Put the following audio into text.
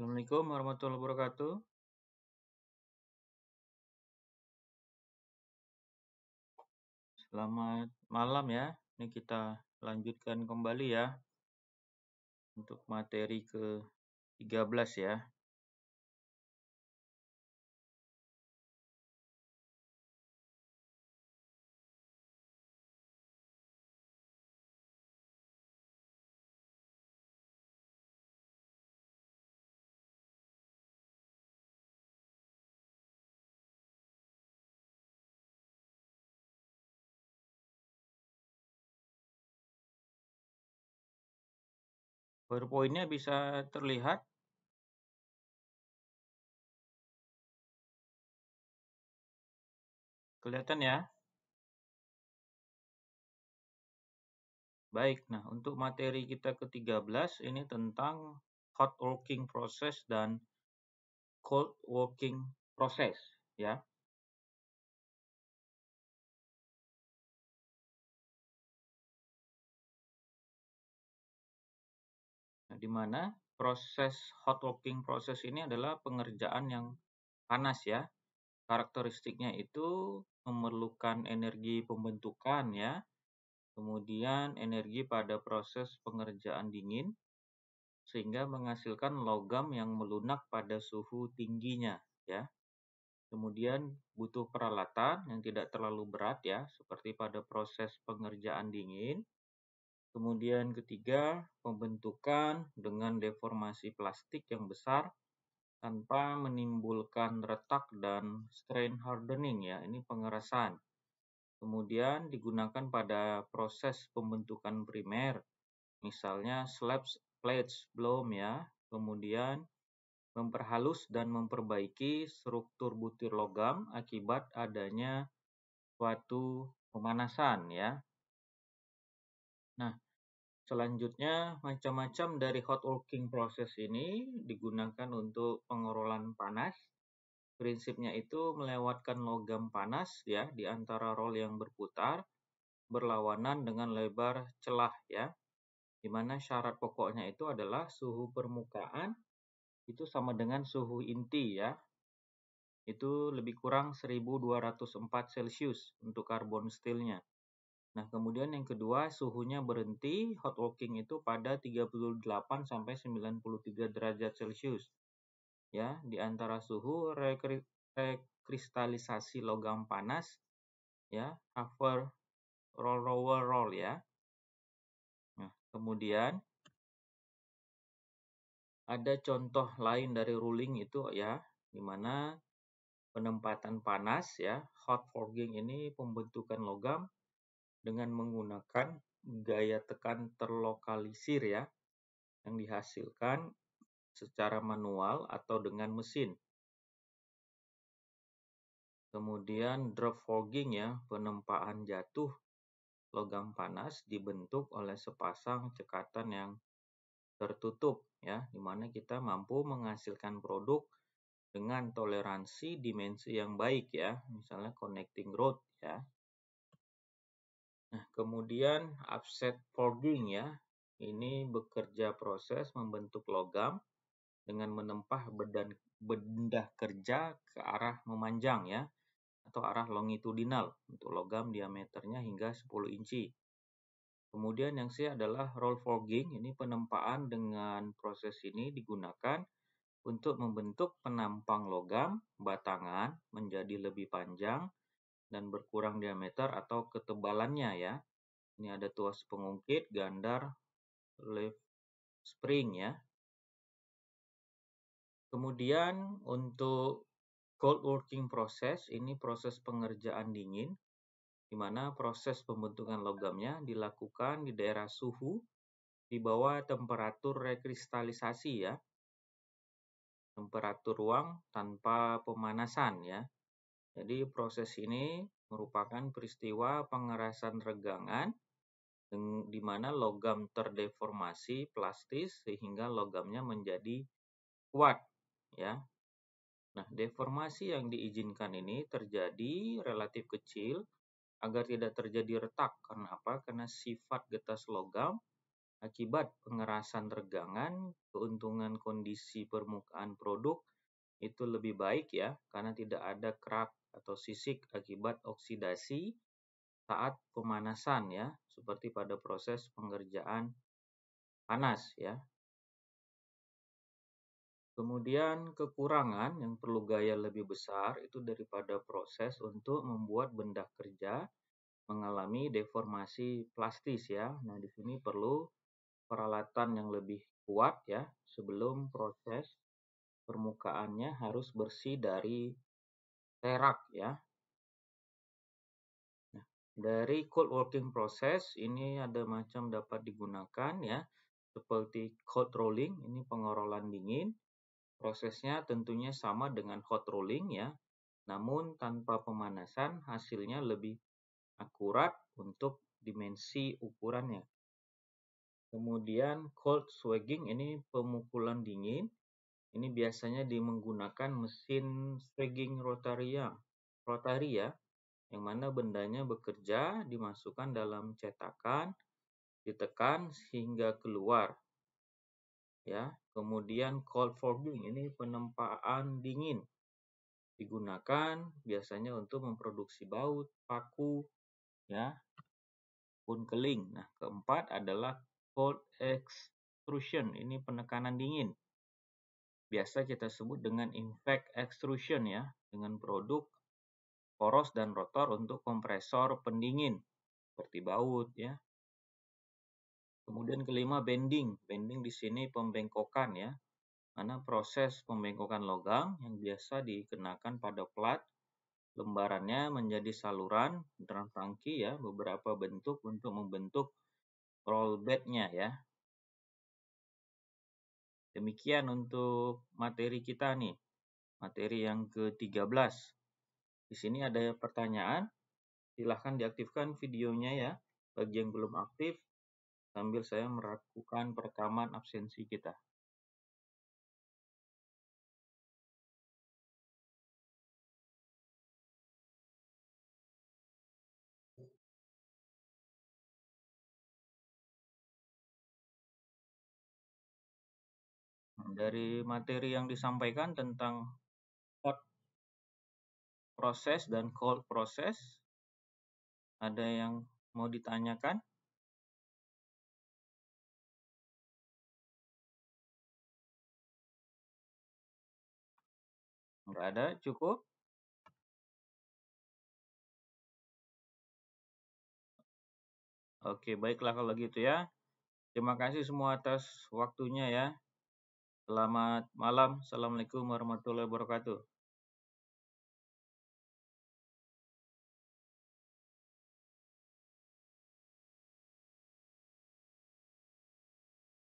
Assalamualaikum warahmatullahi wabarakatuh. Selamat malam ya. Ini kita lanjutkan kembali ya untuk materi ke-13 ya. PowerPoint-nya bisa terlihat? Kelihatan ya? Baik, nah untuk materi kita ke-13 ini tentang hot working process dan cold working process ya. Nah, di mana proses hot working process ini adalah pengerjaan yang panas ya. Karakteristiknya itu memerlukan energi pembentukan ya, kemudian energi pada proses pengerjaan dingin, sehingga menghasilkan logam yang melunak pada suhu tingginya ya. Kemudian butuh peralatan yang tidak terlalu berat ya, seperti pada proses pengerjaan dingin. Kemudian ketiga, pembentukan dengan deformasi plastik yang besar tanpa menimbulkan retak dan strain hardening ya, ini pengerasan. Kemudian digunakan pada proses pembentukan primer, misalnya slabs, plates, bloom ya. Kemudian memperhalus dan memperbaiki struktur butir logam akibat adanya suatu pemanasan ya. Nah, selanjutnya macam-macam dari hot working process ini digunakan untuk pengerolan panas. Prinsipnya itu melewatkan logam panas ya di antara roll yang berputar berlawanan dengan lebar celah ya. Di mana syarat pokoknya itu adalah suhu permukaan itu sama dengan suhu inti ya. Itu lebih kurang 1204 Celcius untuk karbon steelnya. Nah, kemudian yang kedua, suhunya berhenti hot working itu pada 38 sampai 93 derajat Celcius. Ya, di antara suhu rekristalisasi logam panas ya, hover roller roll ya. Nah, kemudian ada contoh lain dari ruling itu ya, di mana penempatan panas ya, hot forging ini pembentukan logam dengan menggunakan gaya tekan terlokalisir ya, yang dihasilkan secara manual atau dengan mesin. Kemudian drop forging ya, penempaan jatuh logam panas dibentuk oleh sepasang cekatan yang tertutup ya, di mana kita mampu menghasilkan produk dengan toleransi dimensi yang baik ya, misalnya connecting rod ya. Nah, kemudian offset forging ya, ini bekerja proses membentuk logam dengan menempah benda kerja ke arah memanjang ya, atau arah longitudinal untuk logam diameternya hingga 10 inci. Kemudian yang C adalah roll forging, ini penempaan dengan proses ini digunakan untuk membentuk penampang logam batangan menjadi lebih panjang dan berkurang diameter atau ketebalannya ya. Ini ada tuas pengungkit, gandar, leaf spring ya. Kemudian untuk cold working process, ini proses pengerjaan dingin, di mana proses pembentukan logamnya dilakukan di daerah suhu di bawah temperatur rekristalisasi ya. Temperatur ruang tanpa pemanasan ya. Jadi proses ini merupakan peristiwa pengerasan regangan di mana logam terdeformasi plastis sehingga logamnya menjadi kuat ya. Nah, deformasi yang diizinkan ini terjadi relatif kecil agar tidak terjadi retak. Karena apa? Karena sifat getas logam Akibat pengerasan tegangan, keuntungan kondisi permukaan produk itu lebih baik ya, karena tidak ada kerak atau sisik akibat oksidasi saat pemanasan ya, seperti pada proses pengerjaan panas ya. Kemudian kekurangan yang perlu gaya lebih besar itu daripada proses untuk membuat benda kerja mengalami deformasi plastis ya. Nah, di sini perlu peralatan yang lebih kuat ya sebelum proses permukaannya harus bersih dari terak ya. Nah, dari cold working process ini ada macam dapat digunakan ya, seperti cold rolling, ini pengorolan dingin. Prosesnya tentunya sama dengan hot rolling ya, namun tanpa pemanasan hasilnya lebih akurat untuk dimensi ukurannya. Kemudian cold swagging ini pemukulan dingin. Ini biasanya menggunakan mesin swagging rotary ya, yang mana bendanya bekerja, dimasukkan dalam cetakan, ditekan hingga keluar. Ya, kemudian cold forging ini penempaan dingin. Digunakan biasanya untuk memproduksi baut, paku, ya, pun keling. Nah, keempat adalah cold extrusion, ini penekanan dingin. Biasa kita sebut dengan impact extrusion ya, dengan produk poros dan rotor untuk kompresor pendingin seperti baut ya. Kemudian kelima bending. Bending di sini pembengkokan ya. Mana proses pembengkokan logam yang biasa dikenakan pada plat, lembarannya menjadi saluran dan tangki ya, beberapa bentuk untuk membentuk roll bed-nya ya. Demikian untuk materi kita nih, materi yang ke-13. Di sini ada pertanyaan, silahkan diaktifkan videonya ya, bagi yang belum aktif, sambil saya melakukan perekaman absensi kita. Dari materi yang disampaikan tentang hot proses dan cold proses, ada yang mau ditanyakan? Enggak ada, cukup? Oke, baiklah kalau gitu ya. Terima kasih semua atas waktunya ya. Selamat malam. Assalamualaikum warahmatullahi wabarakatuh.